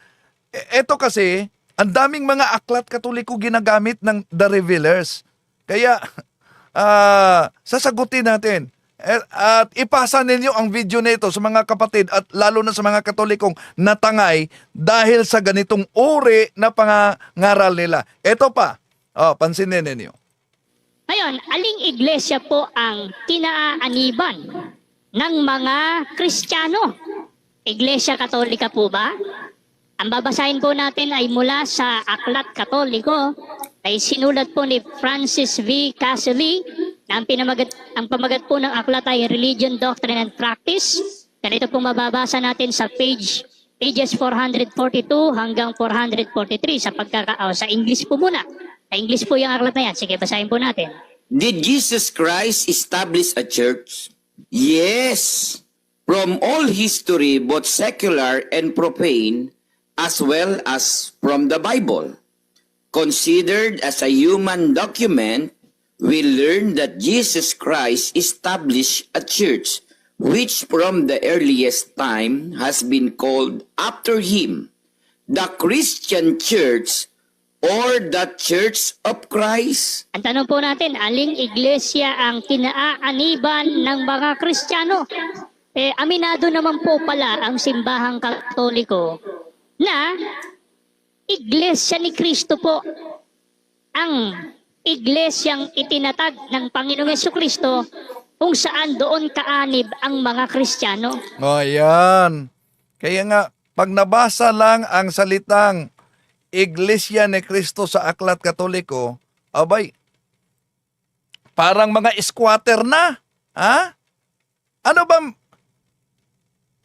eto kasi, ang daming mga aklat Katoliko ginagamit ng The Revealers. Kaya, sasagutin natin. At ipasa ninyo ang video nito sa mga kapatid at lalo na sa mga Katolikong natangay dahil sa ganitong uri na pangangaral nila. Ito pa, pansinin ninyo. Ngayon, aling iglesia po ang kinaaaniban ng mga Kristiyano? Iglesia Katolika po ba? Ang babasahin po natin ay mula sa Aklat Katoliko, ay sinulat po ni Francis V. Caselli, na ang pamagat po ng aklat ay Religion, Doctrine and Practice. Ganito pong mababasa natin sa pages 442 hanggang 443 sa English po muna. Sa English po yung aklat na yan. Sige, basahin po natin. Did Jesus Christ establish a church? Yes. From all history, both secular and profane, as well as from the Bible. Considered as a human document, we learn that Jesus Christ established a church, which from the earliest time has been called after him, the Christian Church or the Church of Christ. Ang tanong po natin, aling iglesia ang kinaaaniban ng mga Kristiyano? Aminado naman po pala ang simbahang Katoliko na iglesia ni Kristo po ang iglesyang itinatag ng Panginoong Jesucristo kung saan doon kaanib ang mga Kristiyano. Ayan. Kaya nga, pag nabasa lang ang salitang Iglesia ni Cristo sa Aklat Katoliko, abay, parang mga squatter na. Ha? Ano ba?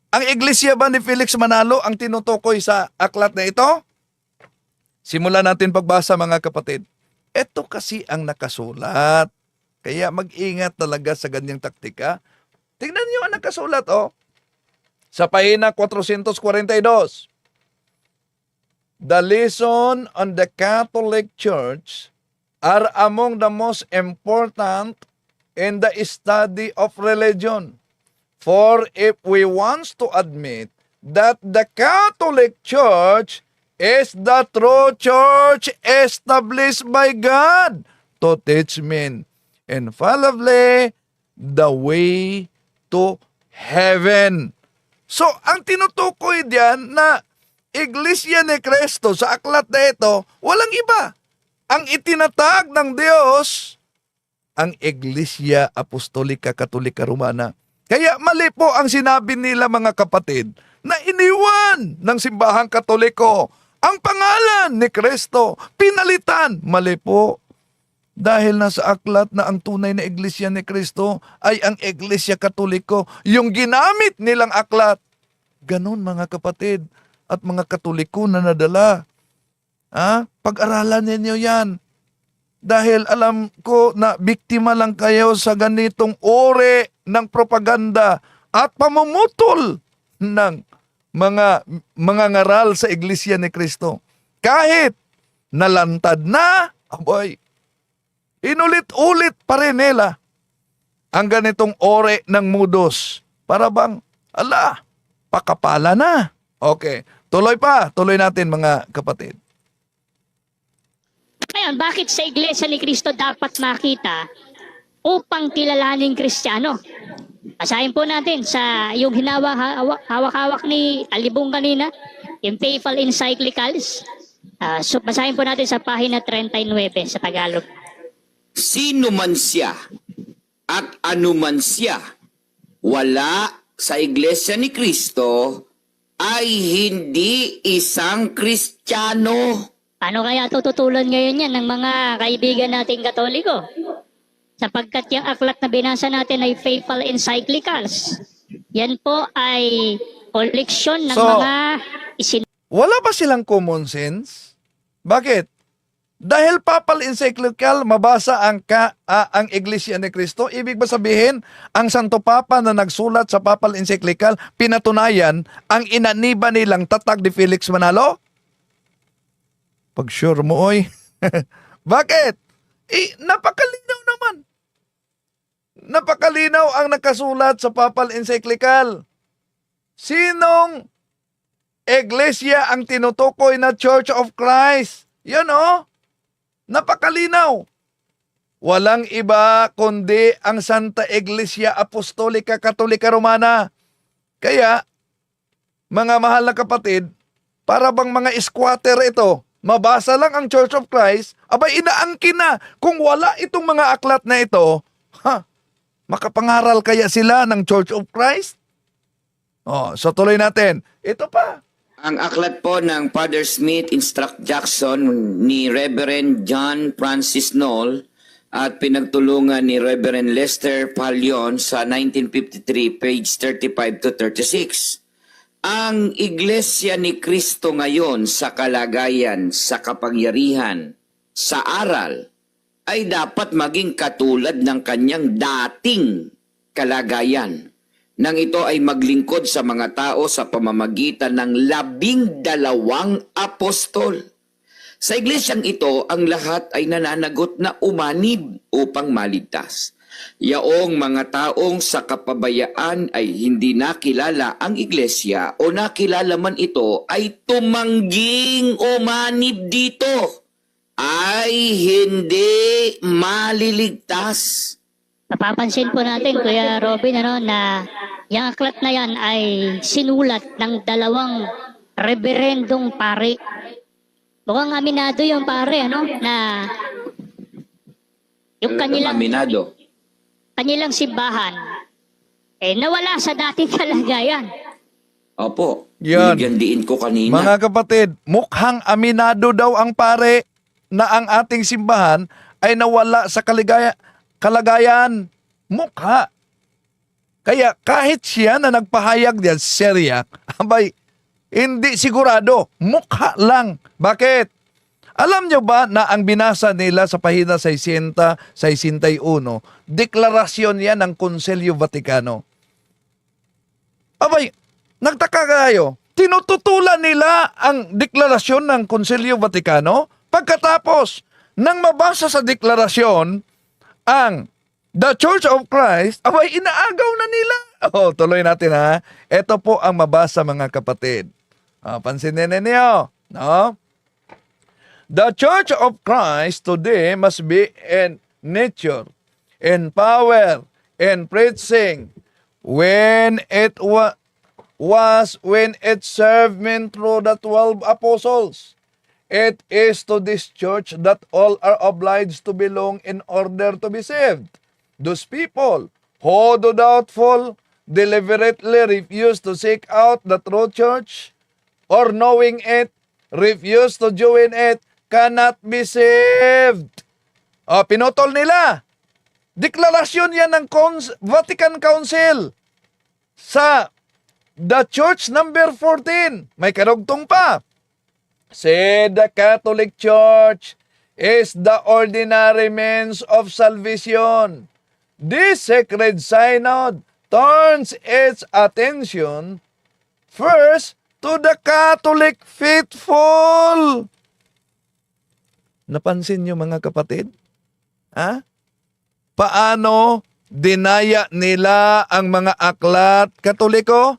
Ang iglesia ba ni Felix Manalo ang tinutukoy sa aklat na ito? Simulan natin pagbasa mga kapatid. Ito kasi ang nakasulat. Kaya mag-ingat talaga sa ganyang taktika. Tingnan niyo ang nakasulat, Sa pahina 442. the lesson on the Catholic Church are among the most important in the study of religion. For if we want to admit that the Catholic Church is the true church established by God to teach men infallibly the way to heaven. So, ang tinutukoy diyan na Iglesia ni Cristo sa aklat na ito, walang iba. Ang itinatag ng Diyos, ang Iglesia Apostolika Katolika Romana. Kaya mali po ang sinabi nila mga kapatid na iniwan ng simbahang Katoliko ang pangalan ni Cristo. Pinalitan. Mali po. Dahil nasa aklat na ang tunay na Iglesia ni Cristo ay ang Iglesia Katoliko. Yung ginamit nilang aklat. Ganon mga kapatid at mga Katoliko na nadala. Pag-aralan ninyo yan. Dahil alam ko na biktima lang kayo sa ganitong uri ng propaganda at pamumutol ng mga ngaral sa Iglesia ni Cristo. Kahit nalantad na, aboy, inulit-ulit pa rin nila ang ganitong uri ng mudos. Para bang, pakapala na. Okay, tuloy natin mga kapatid. Ngayon, bakit sa Iglesia ni Cristo dapat makita upang kilalaning Kristiyano? Basahin po natin sa yung hawak-hawak ni Alibong kanina, yung Papal Encyclicals. So basahin po natin sa pahina 39 sa Tagalog. Sino man siya at ano man siya, wala sa Iglesia ni Cristo ay hindi isang Kristiyano. Paano kaya tututulan ngayon yan ng mga kaibigan nating Katoliko? Sapagkat yung aklat na binasa natin ay Papal Encyclicals. Yan po ay koleksyon ng mga Wala ba silang common sense? Bakit? Dahil Papal Encyclical, mabasa ang Iglesia ni Cristo, ibig ba sabihin, ang Santo Papa na nagsulat sa Papal Encyclical, pinatunayan ang inaniba nilang tatag ni Felix Manalo? Pag sure mo, oy. Bakit? Napakalinaw naman. Napakalinaw ang nakasulat sa Papal Encyclical. Sinong Iglesia ang tinutukoy na Church of Christ? Yan napakalinaw. Walang iba kundi ang Santa Iglesia Apostolika Katolika Romana. Kaya, mga mahal na kapatid, para bang mga squatter ito, mabasa lang ang Church of Christ, abay inaangkin na. Kung wala itong mga aklat na ito, makapangaral kaya sila ng Church of Christ? So tuloy natin. Ito pa. Ang aklat po ng Father Smith Instruct Jackson ni Reverend John Francis Knoll at pinagtulungan ni Reverend Lester Pallion sa 1953, page 35 to 36. Ang Iglesia ni Cristo ngayon sa kalagayan, sa kapangyarihan, sa aral, ay dapat maging katulad ng kanyang dating kalagayan, nang ito ay maglingkod sa mga tao sa pamamagitan ng 12 apostol. Sa iglesyang ito, ang lahat ay nananagot na umanib upang maligtas. Yaong mga taong sa kapabayaan ay hindi nakilala ang iglesia o nakilala man ito ay tumangging umanib dito, ay hindi maliligtas. Napapansin po natin, Kuya Robin, na yung aklat na yan ay sinulat ng 2 reverendong pare. Mukhang aminado yung pare, na yung kanilang simbahan, nawala sa dating kalagayan. Opo, Yan. diin ko kanina. Mga kapatid, mukhang aminado daw ang pare na ang ating simbahan ay nawala sa kalagayan. Mukha. Kaya kahit siya na nagpahayag diyan, Syriac, abay, hindi sigurado. Mukha lang. Bakit? Alam nyo ba na ang binasa nila sa pahina 661, deklarasyon yan ng Konselyo Vaticano? Abay, nagtaka kayo. tinututulan nila ang deklarasyon ng Konsilyo Vatikano. Pagkatapos nang mabasa sa deklarasyon ang The Church of Christ, abay inaagaw na nila. Tuloy natin ha. Ito po ang mabasa mga kapatid. Pansinin ninyo. No? The Church of Christ today must be in nature, in power, in preaching, when it when it served men through the 12 apostles. It is to this church that all are obliged to belong in order to be saved. Those people who do doubtful, deliberately refuse to seek out the true church, or knowing it, refuse to join it, cannot be saved. Pinutol nila. Deklarasyon yan ng Vatican Council sa The Church number 14. May karugtong pa. Said the Catholic Church is the ordinary means of salvation. This sacred synod turns its attention first to the Catholic faithful. Napansin niyo mga kapatid? Paano dinaya nila ang mga aklat Katoliko?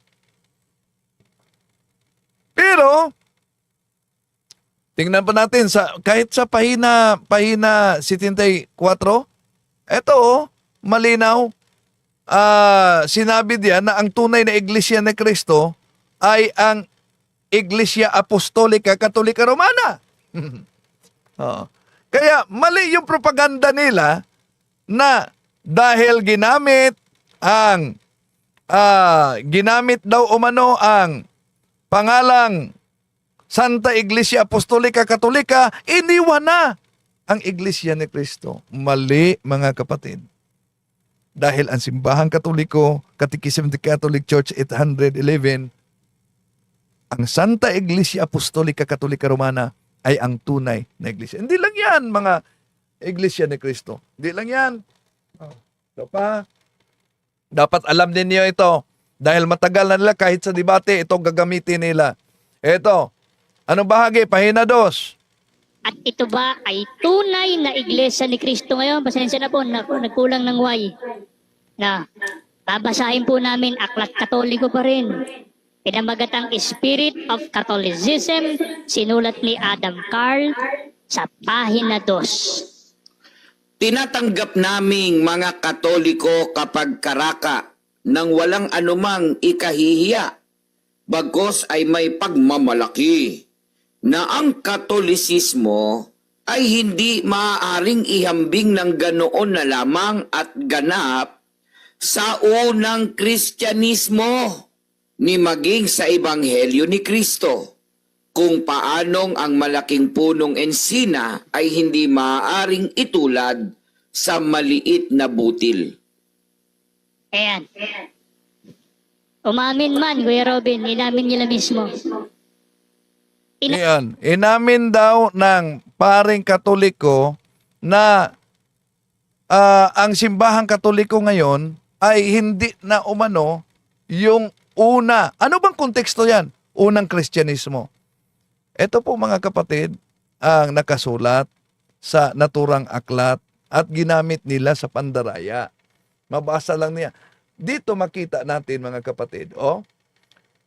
Pero tingnan pa natin kahit sa pahina 74, ito malinaw. Sinabi diyan na ang tunay na Iglesia ni Cristo ay ang Iglesia Apostolika Katolika Romana. Kaya mali yung propaganda nila na dahil ginamit daw umano ang pangalang Santa Iglesia Apostolika Katolika, iniwan na ang Iglesia ni Cristo. Mali mga kapatid. Dahil ang Simbahang Katoliko, Catechism of the Catholic Church 811, ang Santa Iglesia Apostolika Katolika Romana ay ang tunay na iglesia. Hindi lang yan, mga iglesia ni Cristo. Hindi lang yan. Ito pa. Dapat alam ninyo ito. Dahil matagal na nila, kahit sa debate, ito gagamitin nila. Ito. Anong bahagi? Pahina 2. At ito ba ay tunay na iglesia ni Kristo ngayon? Pasensya na po, nagkulang ng Y. Na, babasahin po namin, Aklat Katoliko pa rin. Pinamagatang Spirit of Catholicism, sinulat ni Adam Carl sa pahina 2. Tinatanggap naming mga Katoliko kapag karaka nang walang anumang ikahihiya, bagos ay may pagmamalaki na ang Katolisismo ay hindi maaaring ihambing ng ganoon na lamang at ganap sa unang Kristyanismo ni maging sa Ebanghelyo ni Kristo, kung paanong ang malaking punong ensina ay hindi maaaring itulad sa maliit na butil. Ayan. Umamin man, Kuya Robin, inamin nila mismo. Ayan. Inamin daw ng paring Katoliko na ang Simbahang Katoliko ngayon ay hindi na umano yung una. Ano bang konteksto yan? Unang Kristyanismo. Ito po mga kapatid ang nakasulat sa naturang aklat at ginamit nila sa pandaraya. Mabasa lang niya. Dito makita natin mga kapatid.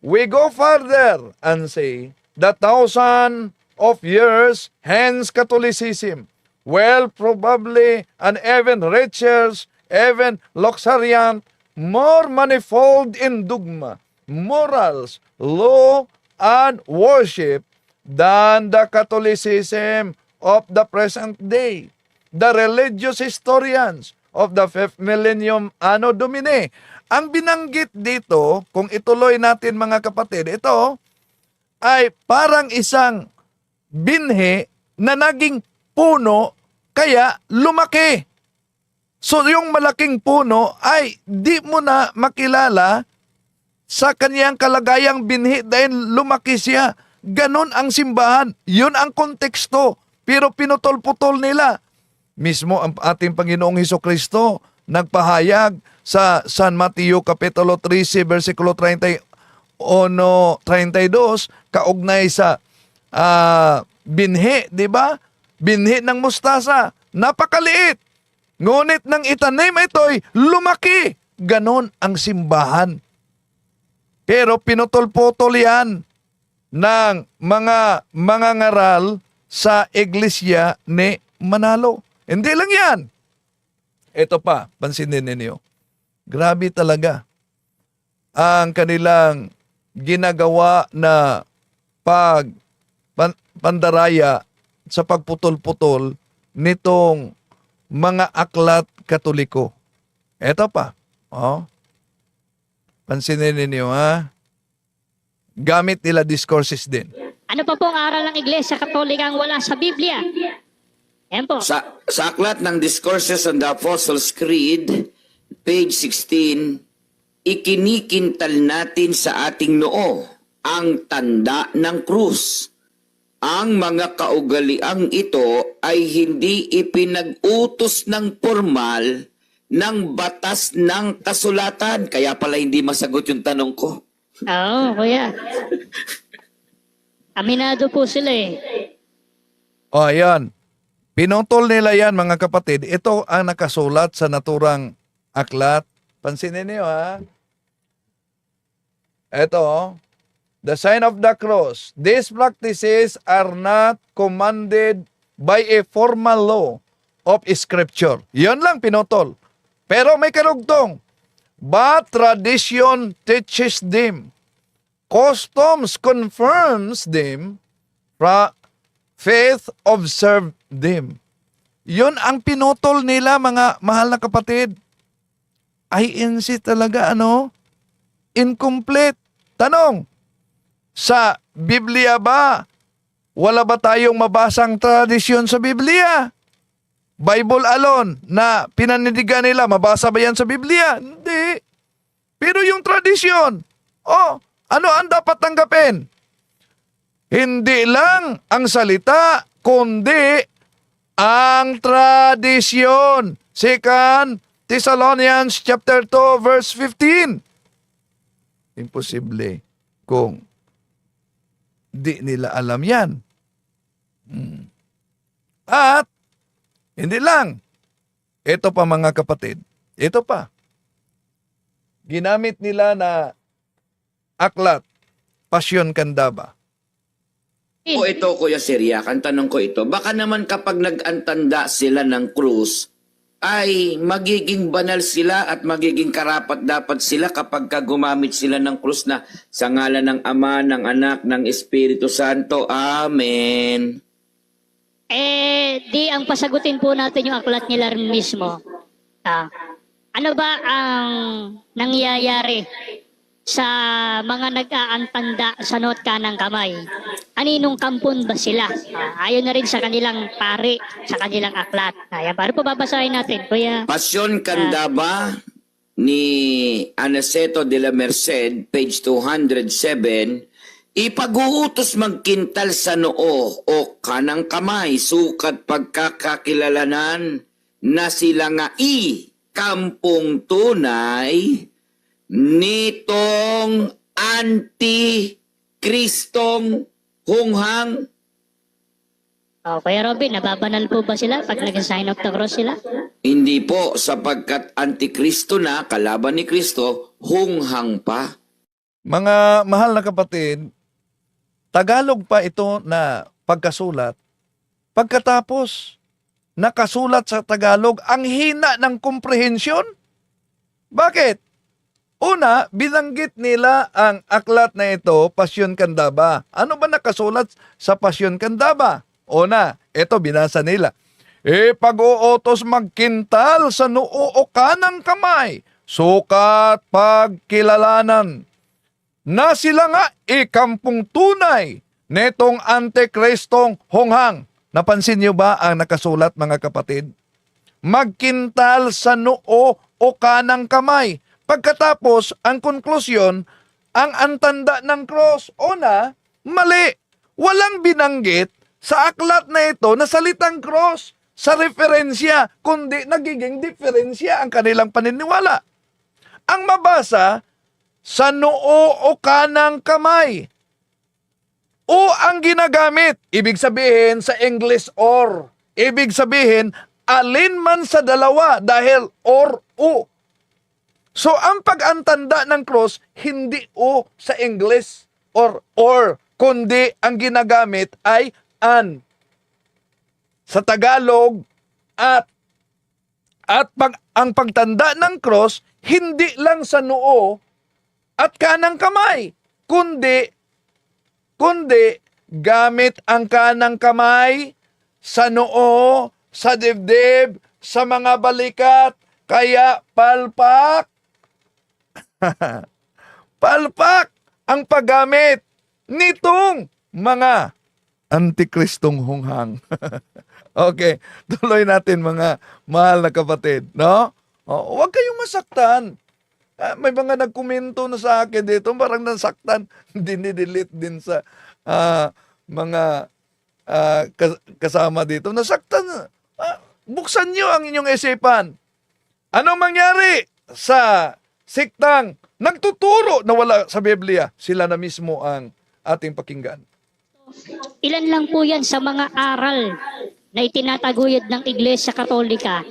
We go further and say, the 1,000 of years hence Catholicism, well probably an even richer, even luxuriant, more manifold in dogma, morals, law, and worship than the Catholicism of the present day. The religious historians of the 5th millennium Anno Domini. Ang binanggit dito, kung ituloy natin mga kapatid, ito ay parang isang binhi na naging puno kaya lumaki. So yung malaking puno ay di mo na makilala sa kaniyang kalagayang binhi dahil lumaki siya. Ganon ang simbahan. Yun ang konteksto. Pero pinutol-putol nila. Mismo ang ating Panginoong Hesukristo nagpahayag sa San Mateo Kapitulo 13, versikulo 38, 1:32, kaugnay sa binhi, di ba? Binhi ng mustasa, napakaliit. Ngunit nang itanim ito'y lumaki. Ganon ang simbahan. Pero pinutol-putol yan ng mga ngaral sa iglesia ni Manalo. Hindi lang yan. Ito pa, pansinin ninyo. Grabe talaga ang kanilang ginagawa na pandaraya sa pagputol-putol nitong mga aklat Katoliko. Ito pa. Oh. Pansinin ninyo, ha? Gamit nila discourses din. Ano pa pong aral ng Iglesia Katolika ang wala sa Biblia? Yan po. Sa aklat ng Discourses on the Apostles' Creed, page 16, ikinikintal natin sa ating noo ang tanda ng krus. Ang mga kaugaliang ito ay hindi ipinag-utos ng formal ng batas ng kasulatan. Kaya pala hindi masagot yung tanong ko. Oo, kuya. Aminado po sila eh. O, ayan. Pinutol nila yan, mga kapatid. Ito ang nakasulat sa naturang aklat. Pansinin niyo, ha? Ito, the sign of the cross. These practices are not commanded by a formal law of Scripture. Yan lang pinutol. Pero may karugtong. But tradition teaches them. Customs confirms them. Faith observe them. Yun ang pinutol nila, mga mahal na kapatid. INC talaga, incomplete. Tanong, sa Biblia ba, wala ba tayong mabasang tradisyon sa Biblia? Bible alone na pinanidigan nila, mabasa ba yan sa Biblia? Hindi. Pero yung tradisyon, ano ang dapat tanggapin? Hindi lang ang salita, kundi ang tradisyon. 2 Thessalonians chapter 2 verse 15. Imposible kung di nila alam yan. At hindi lang. Ito pa, mga kapatid. Ito pa. Ginamit nila na aklat, Pasyon Candaba. O ito, Kuya Siriac, ang tanong ko ito, baka naman kapag nag-antanda sila ng krus, ay magiging banal sila at magiging karapat-dapat sila kapag gumamit sila ng krus na sa ngalan ng Ama, ng Anak, ng Espiritu Santo. Amen. Di ang pasagutin po natin yung aklat nila rin mismo. Ano ba ang nangyayari sa mga nag-aantanda sa noot kanang kamay? Aninong kampon ba sila? Ayon na rin sa kanilang pari, sa kanilang aklat. Ayan, paano po babasahin natin, Kuya? Pasyon Candaba ni Anaceto de la Merced, page 207, ipag-uutos magkintal sa noo o kanang kamay, sukat pagkakakilalanan na sila nga kampong tunay nitong anti-Kristong hunghang. Kuya Robin, nababanal po ba sila pag nag-sign of the cross sila? Hindi po, sapagkat antikristo na, kalaban ni Kristo, hunghang pa. Mga mahal na kapatid, Tagalog pa ito na pagkasulat. Pagkatapos, nakasulat sa Tagalog, ang hina ng komprehensyon. Bakit? Una, binanggit nila ang aklat na ito, Pasyon Candaba. Ano ba nakasulat sa Pasyon Candaba? Una, ito binasa nila. Pag-uutos magkintal sa noo o kanang kamay, sukat pagkilalanan na sila nga ikampong tunay netong antikristong hunghang. Napansin niyo ba ang nakasulat, mga kapatid? Magkintal sa noo o kanang kamay. Pagkatapos, ang konklusyon, ang antanda ng cross. Una, mali. Walang binanggit sa aklat na ito na salitang cross sa referensya, kundi nagiging diferensya ang kanilang paniniwala. Ang mabasa, sa noo o kanang kamay. O ang ginagamit. Ibig sabihin sa English or. Ibig sabihin, alin man sa dalawa dahil or o. So ang pag-antanda ng cross, hindi o sa English or, kundi ang ginagamit ay an. Sa Tagalog, ang pagtanda ng cross, hindi lang sa noo at kanang kamay, kundi gamit ang kanang kamay sa noo, sa dibdib, sa mga balikat, kaya palpak. Palpak ang paggamit nitong mga antikristong hunghang. Okay, tuloy natin mga mahal na kapatid, no? Huwag kayong masaktan. May mga nagkomento na sa akin dito, parang nasaktan, dinidelete din sa mga kasama dito. Nasaktan. Buksan nyo ang inyong isipan. Anong mangyari sa siktang nagtuturo na wala sa Biblia? Sila na mismo ang ating pakinggan. Ilan lang po yan sa mga aral na itinataguyod ng Iglesia Katolika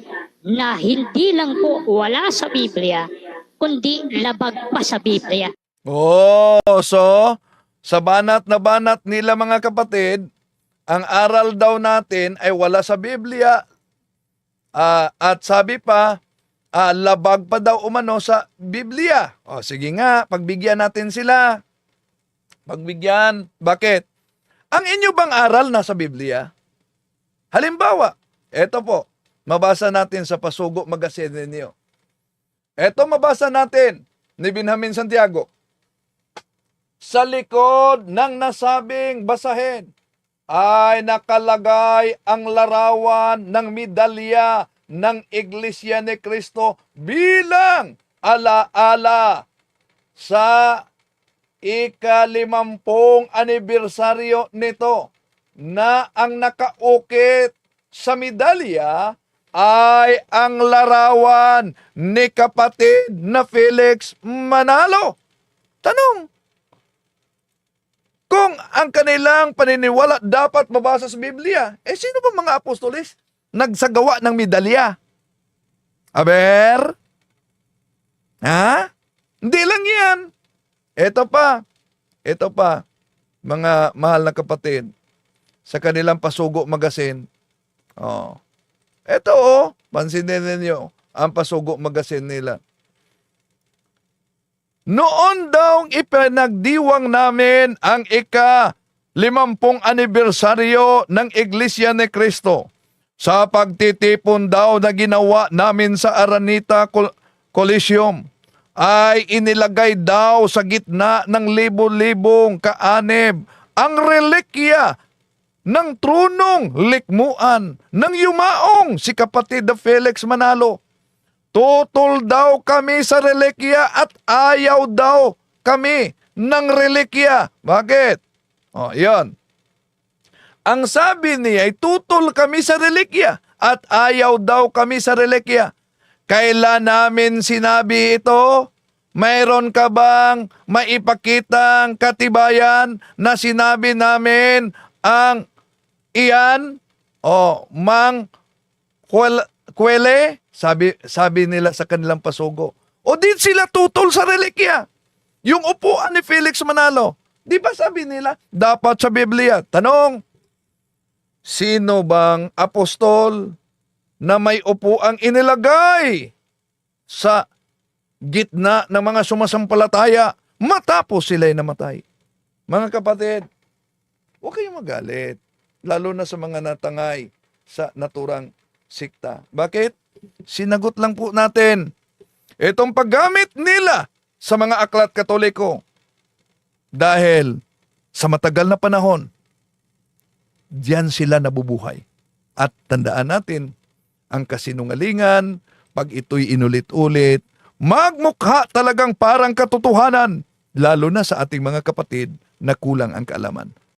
na hindi lang po wala sa Biblia, kundi labag pa sa Biblia. So, sa banat na banat nila mga kapatid, ang aral daw natin ay wala sa Biblia at sabi pa, labag pa daw umano sa Biblia. Sige nga, pagbigyan natin sila. Pagbigyan. Bakit? Ang inyo bang aral nasa Biblia? Halimbawa, eto po, mabasa natin sa Pasugo Magazine ninyo. Eto mabasa natin ni Benjamin Santiago. Sa likod ng nasabing basahin ay nakalagay ang larawan ng medalya ng Iglesia ni Cristo bilang alaala sa ika-50 anibersaryo nito, na ang nakaukit sa medalya ay ang larawan ni kapatid na Felix Manalo. Tanong, kung ang kanilang paniniwala dapat mabasa sa Biblia, sino ba mga apostolis nagsagawa ng medalya? Aber? Hindi lang yan. Ito pa, mga mahal na kapatid, sa kanilang Pasugo Magazine. Ito pansinin ninyo ang Pasugo Magazine nila. Noon daw ipinagdiwang namin ang ika-50 anibersaryo ng Iglesia ni Cristo sa pagtitipon daw na ginawa namin sa Araneta Coliseum, ay inilagay daw sa gitna ng libo-libong kaanib ang relikya ng trunong likmuan ng yumaong si kapatid na Felix Manalo. Tutol daw kami sa relikya at ayaw daw kami ng relikya. Bakit? Yan. Ang sabi niya ay tutol kami sa relikya at ayaw daw kami sa relikya. Kailan namin sinabi ito? Mayroon ka bang maipakitang katibayan na sinabi namin ang iyan? Mang Kwele? Sabi nila sa kanilang Pasugo. O di sila tutol sa relikya. Yung upuan ni Felix Manalo. Di ba sabi nila, dapat sa Biblia? Tanong, sino bang apostol na may upuang inilagay sa gitna ng mga sumasampalataya matapos sila'y namatay? Mga kapatid, huwag kayong magalit, lalo na sa mga natangay sa naturang sikta. Bakit? Sinagot lang po natin itong paggamit nila sa mga aklat Katoliko dahil sa matagal na panahon, diyan sila nabubuhay. At tandaan natin, ang kasinungalingan, pag ito'y inulit-ulit, magmukha talagang parang katotohanan, lalo na sa ating mga kapatid na kulang ang kaalaman.